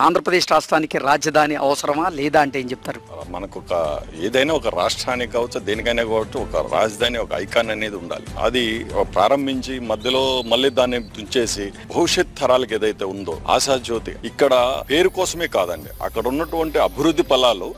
ఆంధ్రప్రదేశ్ రాష్ట్రానికి రాజధాని అవసరమా లేదా అంటే ఏం చెప్తారు? మనకు ఏదైనా ఒక రాష్ట్రానికి కావచ్చు, దేనికైనా కావచ్చు, ఒక రాజధాని, ఒక ఐకాన్ అనేది ఉండాలి. అది ప్రారంభించి మధ్యలో మళ్ళీ దాన్ని తుంచేసి భవిష్యత్ తరాలకు ఏదైతే ఉందో ఆశాజ్యోతి, ఇక్కడ పేరు కోసమే కాదండి, అక్కడ ఉన్నటువంటి అభివృద్ధి ఫలాలు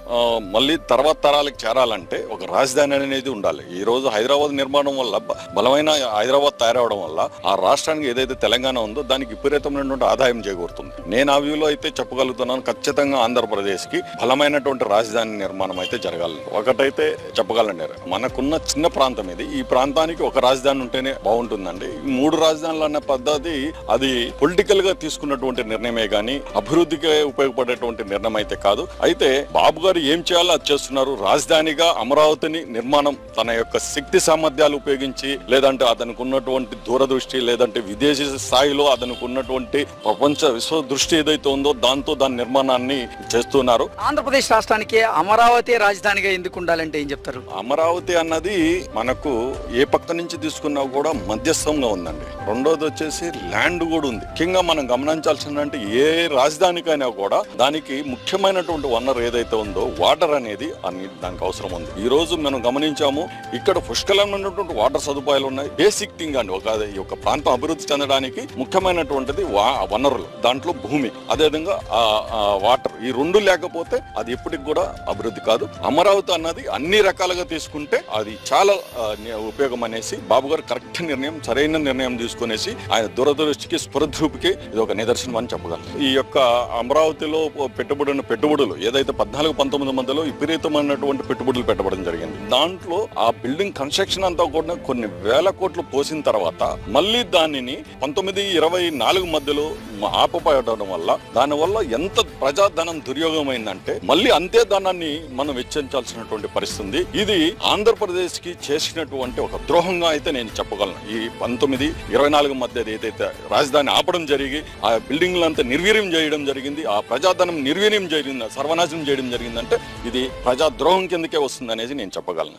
మళ్ళీ తర్వాత తరాలకు చేరాలంటే ఒక రాజధాని అనేది ఉండాలి. ఈ రోజు హైదరాబాద్ నిర్మాణం వల్ల, బలమైన హైదరాబాద్ తయారవడం వల్ల ఆ రాష్ట్రానికి ఏదైతే తెలంగాణ ఉందో దానికి విపరీతమైనటువంటి ఆదాయం చేకూరుతుంది. నేను ఆ వ్యూలో అయితే చెప్పగలుగుతున్నాను, ఖచ్చితంగా ఆంధ్రప్రదేశ్ కి బలమైనటువంటి రాజధాని నిర్మాణం అయితే జరగాలి. ఒకటైతే చెప్పగలండి, మనకున్న చిన్న ప్రాంతం ఇది, ఈ ప్రాంతానికి ఒక రాజధాని ఉంటేనే బాగుంటుందండి. మూడు రాజధానులు అన్న పద్ధతి అది పొలిటికల్ గా తీసుకున్నటువంటి నిర్ణయమే గానీ అభివృద్ధికి ఉపయోగపడేటువంటి నిర్ణయం అయితే కాదు. అయితే బాబు గారు ఏం చేయాలో అది చేస్తున్నారు. రాజధానిగా అమరావతిని నిర్మాణం తన యొక్క శక్తి సామర్థ్యాలు ఉపయోగించి, లేదంటే అతనికి ఉన్నటువంటి దూరదృష్టి, లేదంటే విదేశీ స్థాయిలో అతనికి ఉన్నటువంటి ప్రపంచ విశ్వ దృష్టి ఏదైతే ఉందో దాంతో దాని నిర్మాణాన్ని చేస్తున్నారు. ఆంధ్రప్రదేశ్ రాష్ట్రానికి అమరావతి రాజధానిగా ఎందుకు ఉండాలంటే ఏం చెప్తారు? అమరావతి అన్నది మనకు ఏ పక్క నుంచి తీసుకున్నా కూడా మధ్యస్థంగా ఉందండి. రెండోది వచ్చేసి ల్యాండ్ కూడా ఉంది. ముఖ్యంగా మనం గమనించాల్సిందంటే ఏ రాజధానికైనా కూడా దానికి ముఖ్యమైనటువంటి వనరు ఏదైతే ఉందో వాటర్ అనేది దానికి అవసరం ఉంది. ఈ రోజు మనం గమనించాము, ఇక్కడ పుష్కలమైనటువంటి వాటర్ సదుపాయాలు ఉన్నాయి. బేసిక్ థింగ్ అండి, ఒక ప్రాంతం అభివృద్ధి చెందడానికి ముఖ్యమైనటువంటిది వనరులు, దాంట్లో భూమి, అదేవిధంగా వాటర్. ఈ రెండు లేకపోతే అది ఎప్పటికి కూడా అభివృద్ధి కాదు. అమరావతి అన్నది అన్ని రకాలుగా తీసుకుంటే అది చాలా ఉపయోగం అనేసి బాబు గారు కరెక్ట్ నిర్ణయం, సరైన నిర్ణయం తీసుకునేసి ఆయన దూరదృష్టికి, స్పృహకి ఇది ఒక నిదర్శనం అని చెప్పగలం. ఈ యొక్క అమరావతిలో పెట్టుబడులు ఏదైతే 14-19 మధ్యలో విపరీతమైనటువంటి పెట్టుబడులు పెట్టబడడం జరిగింది. దాంట్లో ఆ బిల్డింగ్ కన్స్ట్రక్షన్ అంతా కూడా కొన్ని వేల కోట్లు పోసిన తర్వాత మళ్ళీ దానిని 19-24 మధ్యలో ఆపబడడం వల్ల దానివల్ల ఎంత ప్రజాధనం దుర్యోగమైందంటే మళ్ళీ అంతే ధనాన్ని మనం వెచ్చించాల్సినటువంటి పరిస్థితి. ఇది ఆంధ్రప్రదేశ్ కి చేసినటువంటి ఒక ద్రోహంగా అయితే నేను చెప్పగలను. ఈ 19-24 మధ్య ఏదైతే రాజధాని ఆపడం జరిగి ఆ బిల్డింగ్లంతా నిర్వీర్యం చేయడం జరిగింది, ఆ ప్రజాధనం నిర్వీర్యం జరిగింది, సర్వనాశనం చేయడం జరిగిందంటే ఇది ప్రజాద్రోహం కిందకే వస్తుంది అనేది నేను చెప్పగలను.